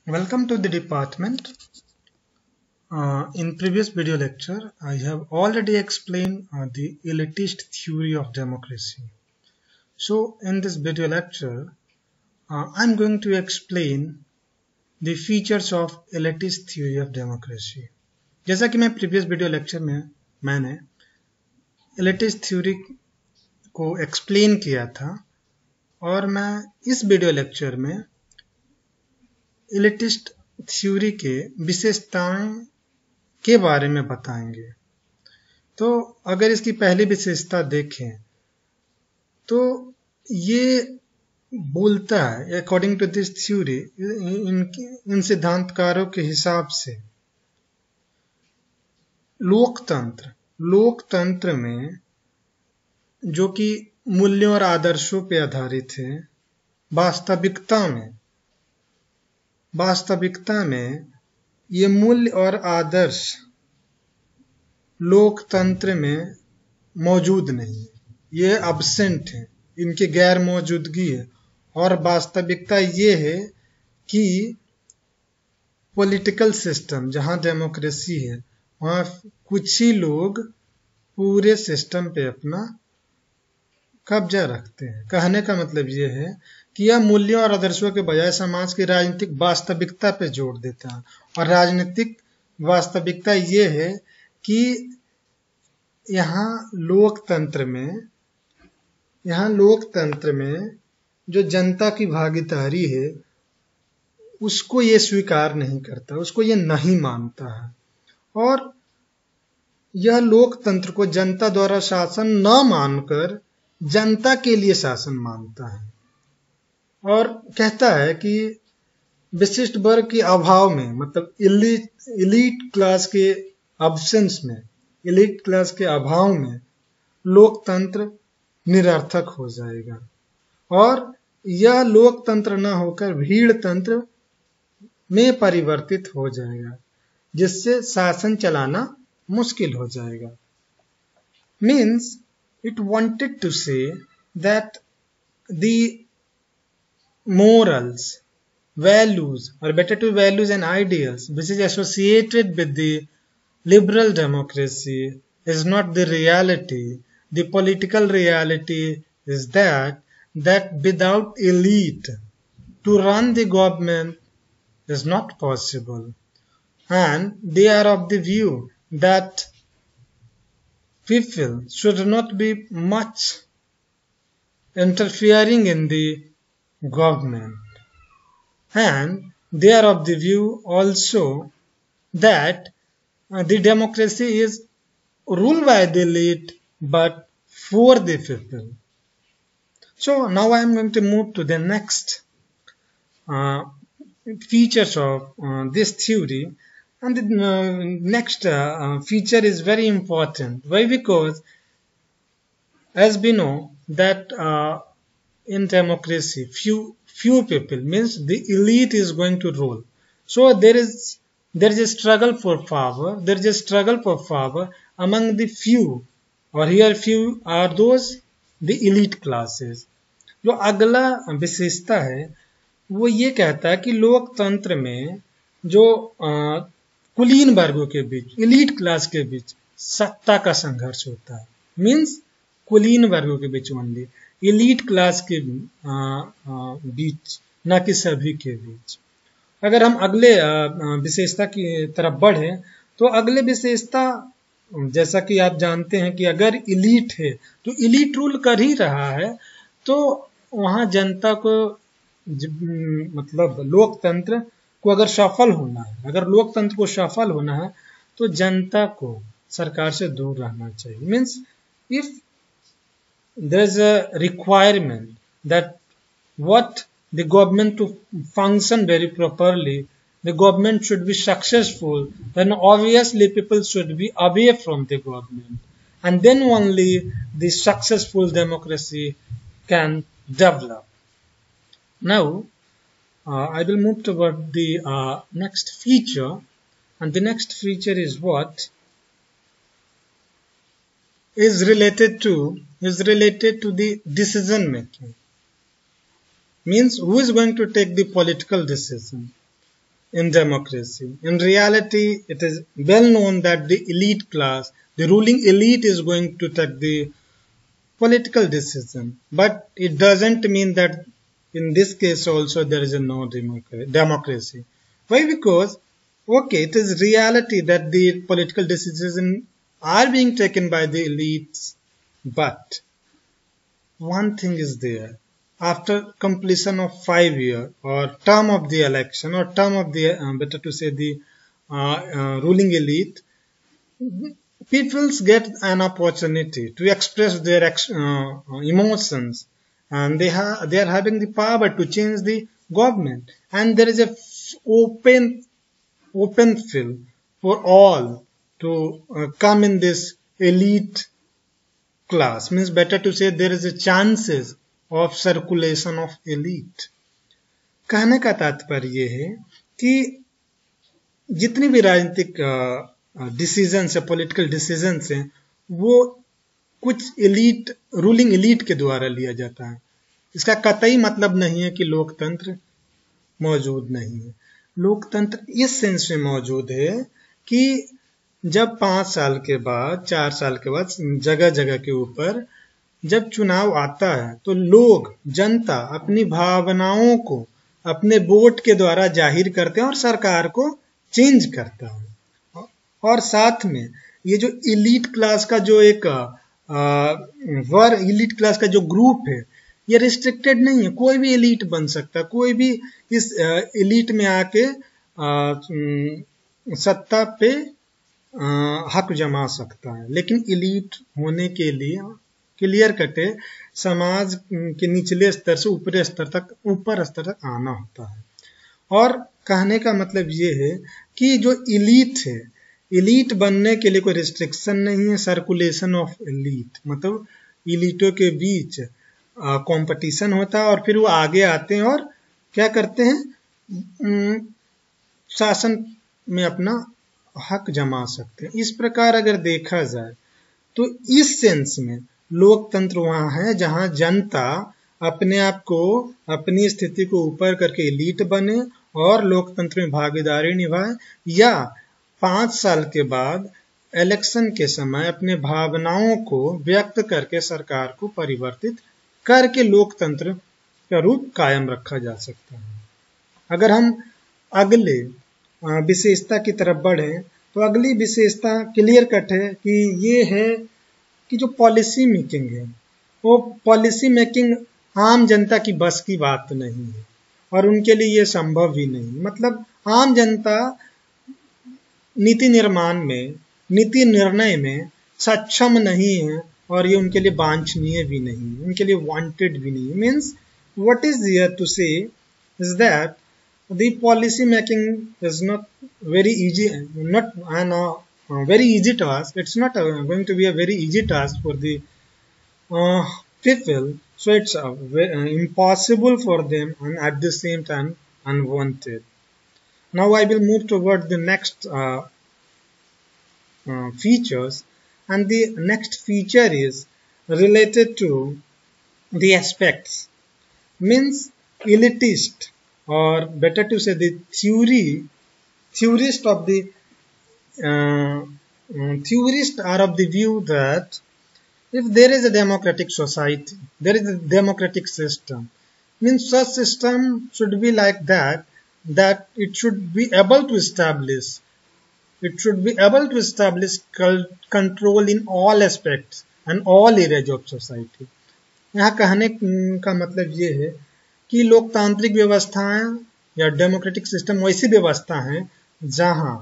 Welcome to the department. In previous video lecture, I have already explained the elitist theory of democracy. So in this video lecture, I'm going to explain the features of elitist theory of democracy. जैसा कि मैं previous video lecture में मैंने elitist theory को explain किया था और मैं इस video lecture में elitist थ्योरी के विशेषताएं के बारे में बताएंगे। तो अगर इसकी पहली विशेषता देखें तो ये बोलता है अकॉर्डिंग टू दिस थ्योरी, इन सिद्धांतकारों के हिसाब से लोकतंत्र में जो कि मूल्यों और आदर्शों पर आधारित है, वास्तविकता में ये मूल्य और आदर्श लोकतंत्र में मौजूद नहीं है, ये अब्सेंट है, इनकी गैर मौजूदगी है। और वास्तविकता ये है कि पॉलिटिकल सिस्टम जहां डेमोक्रेसी है वहां कुछ ही लोग पूरे सिस्टम पे अपना कब्जा रखते हैं। कहने का मतलब ये है कि यह मूल्यों और आदर्शों के बजाय समाज की राजनीतिक वास्तविकता पे जोर देता है। और राजनीतिक वास्तविकता ये है कि यहाँ लोकतंत्र में जो जनता की भागीदारी है उसको ये स्वीकार नहीं करता, उसको ये नहीं मानता है। और यह लोकतंत्र को जनता द्वारा शासन न मानकर जनता के लिए शासन मानता है और कहता है कि विशिष्ट वर्ग के अभाव में, मतलब इलीट क्लास के अब्सेंस में, इलीट क्लास के अभाव में लोकतंत्र निरर्थक हो जाएगा और यह लोकतंत्र न होकर भीड़ तंत्र में परिवर्तित हो जाएगा, जिससे शासन चलाना मुश्किल हो जाएगा। Means it wanted to say that the morals, values, or better to values and ideals which is associated with the liberal democracy is not the reality. The political reality is that without elite to run the government is not possible, and they are of the view that people should not be much interfering in the government, and they are of the view also that the democracy is ruled by the elite but for the people. So now I am going to move to the next features of this theory. And the next feature is very important. Why? Because as we know that in democracy few people, means the elite is going to rule. So there is a struggle for power. There is a struggle for power among the few, or here few are those the elite classes. जो अगला विशेषता है वो ये कहता है कि लोकतंत्र में जो कुलीन वर्गों के बीच, इलीट क्लास के बीच सत्ता का संघर्ष होता है। मीन्स कुलीन वर्गों के बीच ओनली, इलीट क्लास के बीच, न कि सभी के बीच। अगर हम अगले विशेषता की तरफ बढ़े तो अगले विशेषता, जैसा कि आप जानते हैं कि अगर इलीट है तो इलीट रूल कर ही रहा है, तो वहां जनता को मतलब लोकतंत्र को अगर सफल होना है, अगर लोकतंत्र को सफल होना है तो जनता को सरकार से दूर रहना चाहिए। Means if there is a requirement that what the government to function very properly, the government should be successful, then obviously people should be away from the government, and then only the successful democracy can develop. Now I will move toward the next feature, and the next feature is what is related to the decision making. Means who is going to take the political decision. in democracy. In reality, it is well known that the elite class, the ruling elite, is going to take the political decision, but it doesn't mean that in this case also there is a no democracy. Why? Because okay, it is reality that the political decisions are being taken by the elites, but one thing is there: after completion of 5 year or term of the election, or term of the better to say the ruling elite, people get an opportunity to express their emotions, and they are having the power to change the government, and there is a open field for all to come in this elite class. Means better to say there is a chances of circulation of elite. कहने का तात्पर्य है कि जितनी भी राजनीतिक decision है, political decision है, वो कुछ एलीट, रूलिंग एलीट के द्वारा लिया जाता है। इसका कतई मतलब नहीं है कि लोकतंत्र मौजूद नहीं है। लोकतंत्र इस सेंस में मौजूद है कि जब 5 साल के बाद, 4 साल के बाद जगह जगह के ऊपर जब चुनाव आता है तो लोग, जनता अपनी भावनाओं को अपने वोट के द्वारा जाहिर करते हैं और सरकार को चेंज करता है। और साथ में ये जो एलीट क्लास का जो एक एलीट क्लास का जो ग्रुप है, ये रिस्ट्रिक्टेड नहीं है, कोई भी एलीट बन सकता है, कोई भी इस एलीट में आके सत्ता पे हक जमा सकता है। लेकिन एलीट होने के लिए क्लियर कटे समाज के निचले स्तर से ऊपर स्तर तक आना होता है। और कहने का मतलब ये है कि जो एलीट है, एलीट बनने के लिए कोई रिस्ट्रिक्शन नहीं है। सर्कुलेशन ऑफ एलीट मतलब एलीटों के बीच कंपटीशन होता है और फिर वो आगे आते हैं और क्या करते हैं, शासन में अपना हक जमा सकते हैं। इस प्रकार अगर देखा जाए तो इस सेंस में लोकतंत्र वहां है जहां जनता अपने आप को, अपनी स्थिति को ऊपर करके एलीट बने और लोकतंत्र में भागीदारी निभाए, या 5 साल के बाद इलेक्शन के समय अपने भावनाओं को व्यक्त करके सरकार को परिवर्तित करके लोकतंत्र का रूप कायम रखा जा सकता है। अगर हम अगले विशेषता की तरफ बढ़े तो अगली विशेषता क्लियर कट है कि ये है कि जो पॉलिसी मेकिंग है, वो पॉलिसी मेकिंग आम जनता की बस की बात नहीं है और उनके लिए ये संभव भी नहीं। मतलब आम जनता नीति निर्माण में, नीति निर्णय में सक्षम नहीं है और ये उनके लिए वांछनीय भी नहीं है, उनके लिए वांटेड भी नहीं है। Means what is here to say is that the policy making is not very easy, not very easy task. It's not going to be a very easy task for the people, so it's impossible for them and at the same time unwanted. Now I will move toward the next features, and the next feature is related to the aspects, means elitist, or better to say the theorists are of the view that if there is a democratic society, there is a democratic system, means such system should be like that it should be able to establish control in all aspects and all areas of society. यहाँ कहने का मतलब ये है कि लोकतांत्रिक व्यवस्थाएं या डेमोक्रेटिक सिस्टम वैसी व्यवस्था है जहां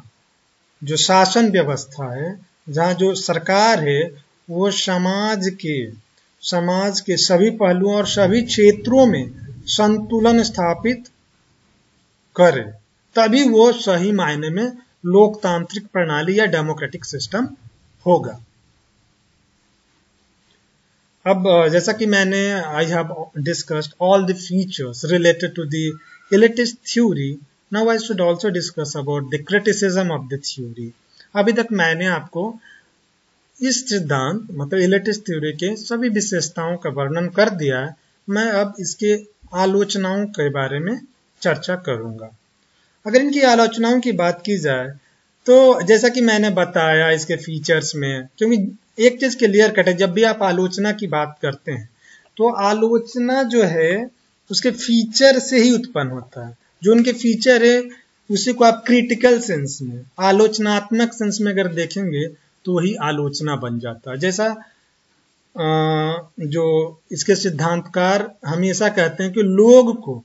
जो शासन व्यवस्था है, जहां जो सरकार है, वो समाज के सभी पहलुओं और सभी क्षेत्रों में संतुलन स्थापित करे, तभी वो सही मायने में लोकतांत्रिक प्रणाली या डेमोक्रेटिक सिस्टम होगा। अब जैसा कि मैंने I have discussed all the features related to the elitist theory, now I should also discuss about the criticism of the theory. अभी तक मैंने आपको इस सिद्धांत मतलब elitist theory के सभी विशेषताओं का वर्णन कर दिया है। मैं अब इसके आलोचनाओं के बारे में चर्चा करूंगा। अगर इनकी आलोचनाओं की बात की जाए तो जैसा कि मैंने बताया इसके फीचर्स में, क्योंकि एक चीज क्लियर कट है, जब भी आप आलोचना की बात करते हैं तो आलोचना जो है उसके फीचर से ही उत्पन्न होता है। जो उनके फीचर है उसी को आप क्रिटिकल सेंस में, आलोचनात्मक सेंस में अगर देखेंगे तो वही आलोचना बन जाता है। जैसा जो इसके सिद्धांतकार हमेशा कहते हैं कि लोग को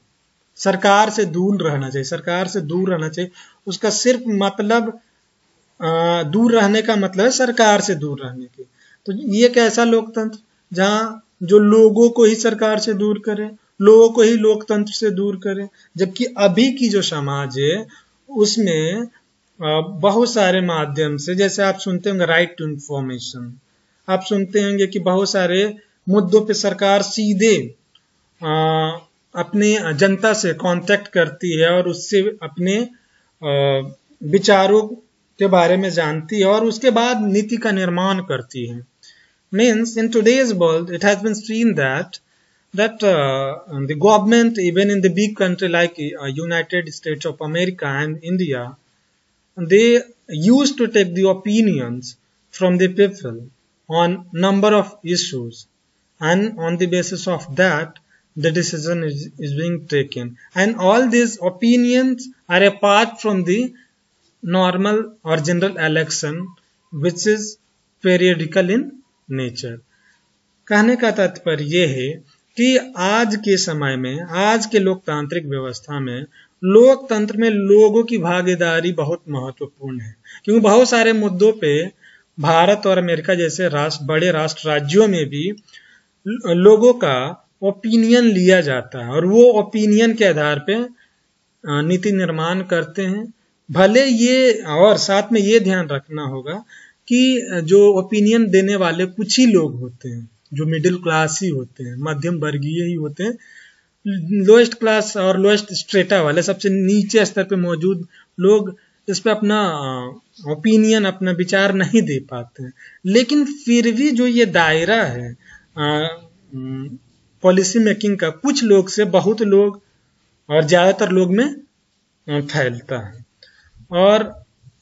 सरकार से दूर रहना चाहिए, सरकार से दूर रहना चाहिए। उसका सिर्फ मतलब दूर रहने का मतलब है सरकार से दूर रहने की। तो ये एक ऐसा लोकतंत्र जहां जो लोगों को ही सरकार से दूर करे, लोगों को ही लोकतंत्र से दूर करे, जबकि अभी की जो समाज है उसमें बहुत सारे माध्यम से, जैसे आप सुनते होंगे राइट टू इंफॉर्मेशन, आप सुनते होंगे कि बहुत सारे मुद्दों पे सरकार सीधे अपने जनता से कांटेक्ट करती है और उससे अपने विचारों के बारे में जानती है और उसके बाद नीति का निर्माण करती है। Means in today's world it has been seen that the government, even in the big country like United States of America and India, they used to take the opinions from the people on number of issues, and on the basis of that the decision is being taken, and all these opinions are apart from the normal or general election which is periodical in nature। कहने का तात्पर्य यह है कि आज के समय में, आज के लोकतांत्रिक व्यवस्था में, लोकतंत्र में लोगों की भागीदारी बहुत महत्वपूर्ण है, क्योंकि बहुत सारे मुद्दों पे भारत और अमेरिका जैसे बड़े राष्ट्र राज्यों में भी लोगों का ओपिनियन लिया जाता है और वो ओपिनियन के आधार पे नीति निर्माण करते हैं। भले ये, और साथ में ये ध्यान रखना होगा कि जो ओपिनियन देने वाले कुछ ही लोग होते हैं, जो मिडिल क्लास ही होते हैं, मध्यम वर्गीय ही होते हैं। लोएस्ट क्लास और लोएस्ट स्ट्रेटा वाले, सबसे नीचे स्तर पे मौजूद लोग इस पे अपना ओपिनियन, अपना विचार नहीं दे पाते हैं। लेकिन फिर भी जो ये दायरा है पॉलिसी मेकिंग का, कुछ लोग से बहुत लोग और ज्यादातर लोग में फैलता है। और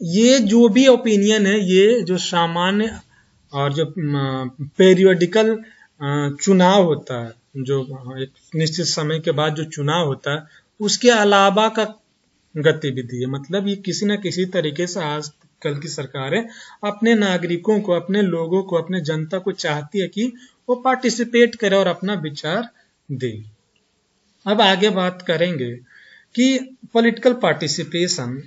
ये जो भी ओपिनियन है, ये जो सामान्य और जो पेरियोडिकल चुनाव होता है, जो एक निश्चित समय के बाद जो चुनाव होता है, उसके अलावा का गतिविधि है। मतलब ये किसी न किसी तरीके से आज कल की सरकारें अपने नागरिकों को, अपने लोगों को, अपने जनता को चाहती है कि वो पार्टिसिपेट करे और अपना विचार दे। अब आगे बात करेंगे कि पॉलिटिकल पार्टिसिपेशन,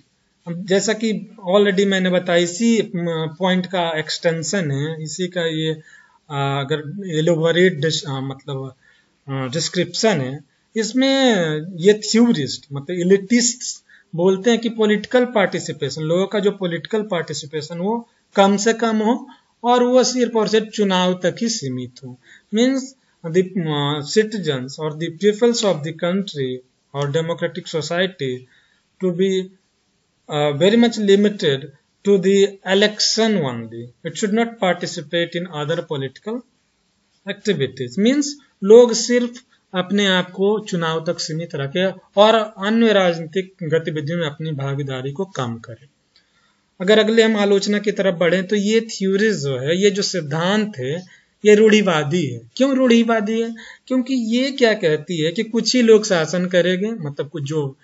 जैसा कि ऑलरेडी मैंने बताया, इसी पॉइंट का एक्सटेंशन है, इसी का ये अगर एलोबरेट मतलब डिस्क्रिप्शन है। इसमें ये थ्योरिस्ट मतलब एलिटिस्ट बोलते हैं कि पॉलिटिकल पार्टिसिपेशन, लोगों का जो पॉलिटिकल पार्टिसिपेशन वो कम से कम हो और वो सिर्फ और सिर्फ चुनाव तक ही सीमित हो। मीन्स द सिटीजन्स और the peoples of the country और democratic society to be very much limited to the election only. It should not participate in other political activities. Means लोग सिर्फ अपने आप को चुनाव तक सीमित रखे और अन्य राजनीतिक गतिविधियों में अपनी भागीदारी को कम करें। अगर अगले हम आलोचना की तरफ बढ़े तो ये थ्योरी जो है, ये जो सिद्धांत है, ये रूढ़िवादी है। क्यों रूढ़िवादी है? क्योंकि ये क्या कहती है कि कुछ ही लोग शासन करेंगे, मतलब कुछ जो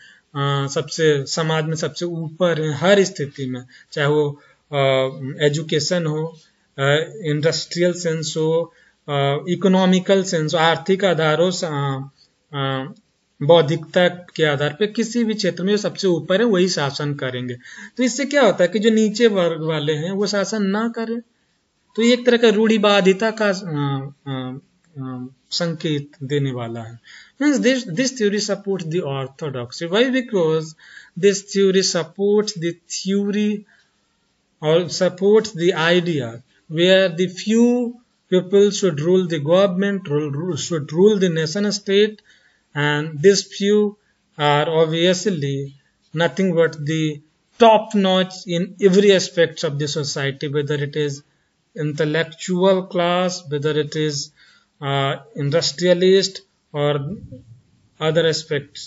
सबसे समाज में सबसे ऊपर है हर स्थिति में, चाहे वो एजुकेशन हो, इंडस्ट्रियल सेंस हो, इकोनॉमिकल सेंस हो, आर्थिक आधार हो, बौद्धिकता के आधार पे किसी भी क्षेत्र में जो सबसे ऊपर है वही शासन करेंगे। तो इससे क्या होता है कि जो नीचे वर्ग वाले हैं वो शासन ना करें। तो ये एक तरह का रूढ़िवादिता का संकेत देने वाला है। Means this theory supports the orthodoxy. Why? Because this theory supports the theory or supports the idea where the few people should rule the government, should rule the nation state, and these few are obviously nothing but the top notch in every aspect of the society, whether it is intellectual class, whether it is industrialist or other aspects.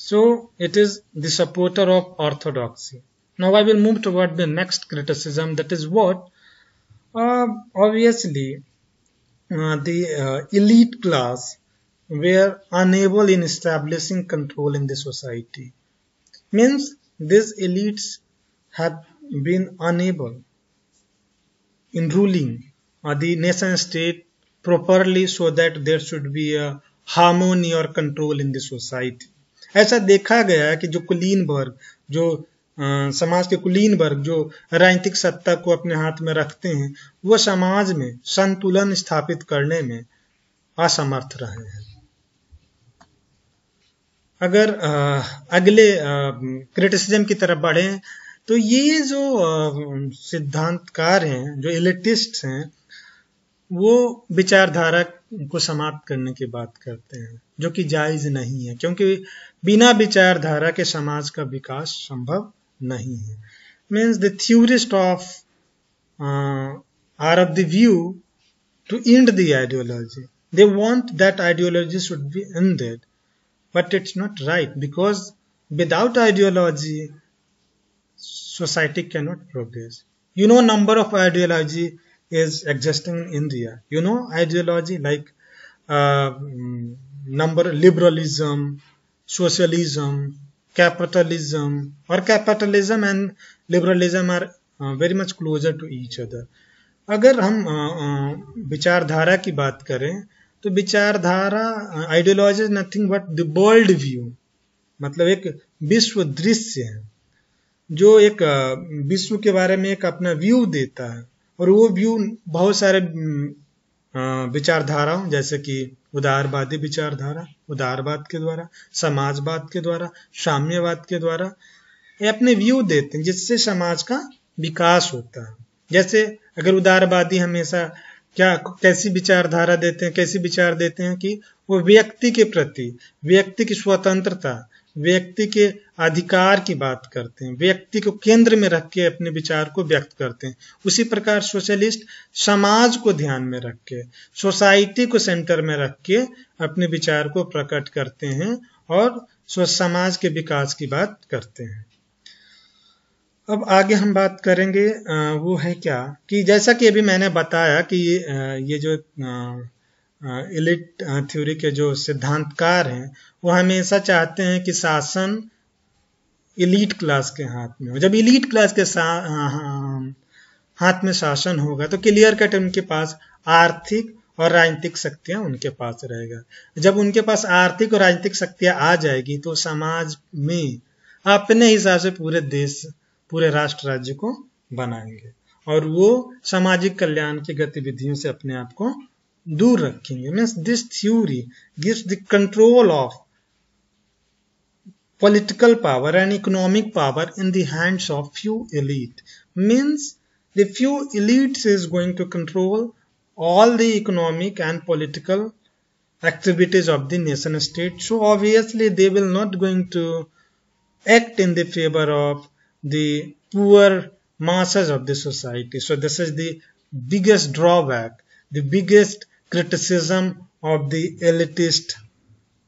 So it is the supporter of orthodoxy. Now I will move toward the next criticism, that is what obviously the elite class were unable in establishing control in the society. Means these elites have been unable in ruling the nation state properly so that there should be a harmony or control in the society. ऐसा देखा गया है कि जो कुलीन वर्ग, जो समाज के कुलीन वर्ग जो राजनीतिक सत्ता को अपने हाथ में रखते हैं, वो समाज में संतुलन स्थापित करने में असमर्थ रहे हैं। अगर अगले क्रिटिसिज्म की तरफ बढ़े तो ये जो सिद्धांतकार हैं, जो एलिटिस्ट हैं, वो विचारधारा को समाप्त करने की बात करते हैं, जो कि जायज नहीं है, क्योंकि बिना विचारधारा के समाज का विकास संभव नहीं है। Means the theorist of are of the view to end the ideology, they want that ideology should be ended, but it's not right, because without ideology society cannot progress. You know, number of ideology is existing in India. You know, ideology like number liberalism, socialism, capitalism, or capitalism and liberalism are very much closer to each other. अगर हम विचारधारा की बात करें तो विचारधारा ideology is nothing but the world view, मतलब एक विश्व दृश्य है जो एक विश्व के बारे में एक अपना व्यू देता है, और वो व्यू बहुत सारे विचारधाराओं जैसे कि उदारवादी विचारधारा, उदारवाद के द्वारा, समाजवाद के द्वारा, साम्यवाद के द्वारा ये अपने व्यू देते हैं जिससे समाज का विकास होता है। जैसे अगर उदारवादी हमेशा कैसी विचारधारा देते हैं, कैसी विचार देते हैं कि वो व्यक्ति के प्रति, व्यक्ति की स्वतंत्रता, व्यक्ति के अधिकार की बात करते हैं, व्यक्ति को केंद्र में रख के अपने विचार को व्यक्त करते हैं। उसी प्रकार सोशलिस्ट समाज को ध्यान में रख के, सोसाइटी को सेंटर में रख के अपने विचार को प्रकट करते हैं और समाज के विकास की बात करते हैं। अब आगे हम बात करेंगे वो है क्या कि जैसा कि अभी मैंने बताया कि ये जो एलिट थ्योरी के जो सिद्धांतकार हैं वो हमेशा चाहते हैं कि शासन एलिट क्लास के हाथ में हो। जब एलिट क्लास के हाथ में शासन होगा तो क्लियर कट उनके पास आर्थिक और राजनीतिक शक्तियां उनके पास रहेगा। जब उनके पास आर्थिक और राजनीतिक शक्तियां आ जाएगी तो समाज में अपने हिसाब से पूरे देश, पूरे राष्ट्र राज्य को बनाएंगे और वो सामाजिक कल्याण की गतिविधियों से अपने आप को दूर रखेंगे। Means this theory gives the control of political power and economic power in the hands of few elite. Means the few elites is going to control all the economic and political activities of the nation state. So obviously they will not going to act in the favor of the poor masses of the society. So this is the biggest drawback, the biggest criticism of the elitist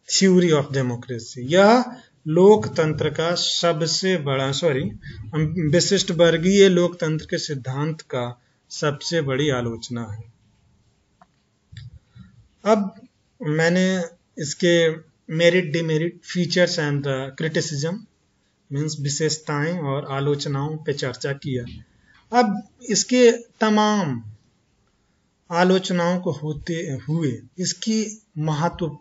theory of democracy. यह लोकतंत्र का सबसे बड़ा विशिष्ट वर्गीय लोकतंत्र के सिद्धांत का सबसे बड़ी आलोचना है। अब मैंने इसके merit demerit, features and criticism means विशेषताएं और आलोचनाओं पे चर्चा किया। अब इसके तमाम आलोचनाओं को होते हुए इसके महत्व,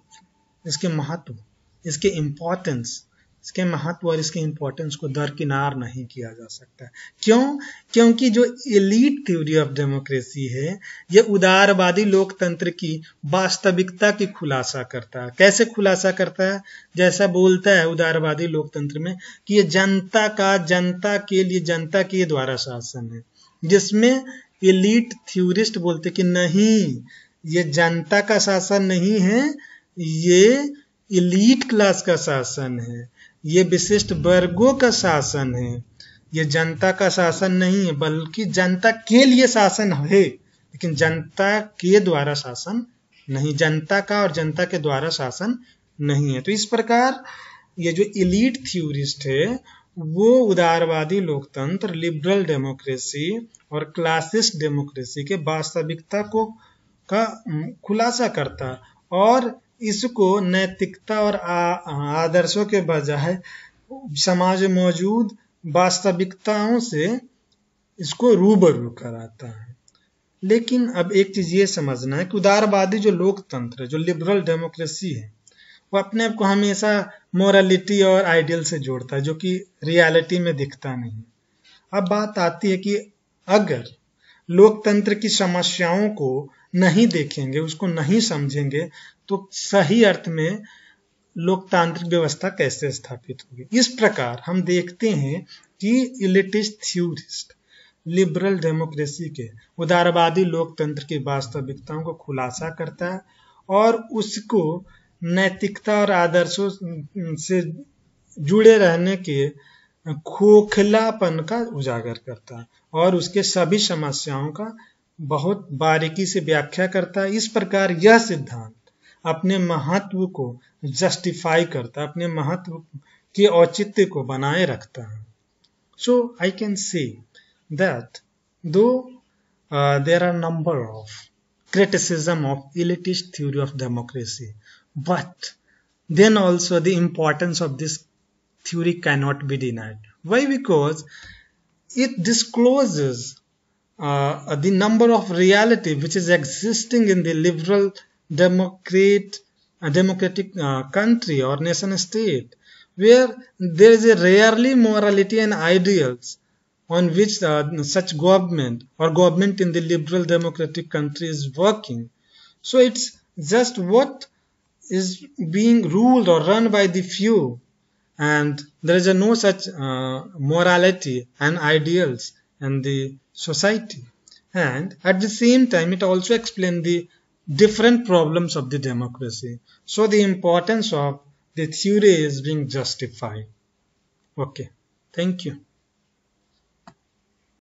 इसके इम्पोर्टेंस, इसके महत्व और इसके इम्पोर्टेंस को दरकिनार नहीं किया जा सकता। क्यों? क्योंकि जो एलीट थ्योरी ऑफ डेमोक्रेसी है यह उदारवादी लोकतंत्र की वास्तविकता की खुलासा करता है। कैसे खुलासा करता है? जैसा बोलता है उदारवादी लोकतंत्र में कि ये जनता का, जनता के लिए, जनता के द्वारा शासन है, जिसमें एलीट थ्योरिस्ट बोलते कि नहीं, ये जनता का शासन नहीं है, ये एलीट क्लास का शासन है, ये विशिष्ट वर्गों का शासन है, ये जनता का शासन नहीं है, बल्कि जनता के लिए शासन है, लेकिन जनता के द्वारा शासन नहीं, जनता का और जनता के द्वारा शासन नहीं है। तो इस प्रकार ये जो इलीट थ्योरिस्ट है वो उदारवादी लोकतंत्र, लिबरल डेमोक्रेसी और क्लासिस्ट डेमोक्रेसी के वास्तविकता को का खुलासा करता है और इसको नैतिकता और आदर्शों के बजाय समाज में मौजूद वास्तविकताओं से इसको रूबरू कराता है। लेकिन अब एक चीज ये समझना है कि उदारवादी जो लोकतंत्र है, जो लिबरल डेमोक्रेसी है, वो अपने आप को हमेशा मोरालिटी और आइडियल से जोड़ता है, जो कि रियलिटी में दिखता नहीं। अब बात आती है कि अगर लोकतंत्र की समस्याओं को नहीं देखेंगे, उसको नहीं समझेंगे, तो सही अर्थ में लोकतांत्रिक व्यवस्था कैसे स्थापित होगी। इस प्रकार हम देखते हैं कि इलिटिस्ट थ्योरिस्ट लिबरल डेमोक्रेसी के उदारवादी लोकतंत्र की वास्तविकताओं को खुलासा करता है और उसको नैतिकता और आदर्शों से जुड़े रहने के खोखलापन का उजागर करता है और उसके सभी समस्याओं का बहुत बारीकी से व्याख्या करता है। इस प्रकार यह सिद्धांत अपने महत्व को जस्टिफाई करता है, अपने महत्व के औचित्य को बनाए रखता है। So I can say that though there are number of criticism of elitist theory of democracy, but then also the importance of this theory cannot be denied. Why? Because it discloses the number of reality which is existing in the liberal democratic country or nation state, where there is a rarely morality and ideals on which such government or government in the liberal democratic country is working. So it's just what is being ruled or run by the few, and there is no such morality and ideals in the society. And at the same time, it also explains the different problems of the democracy. So the importance of the theory is being justified. Okay, thank you.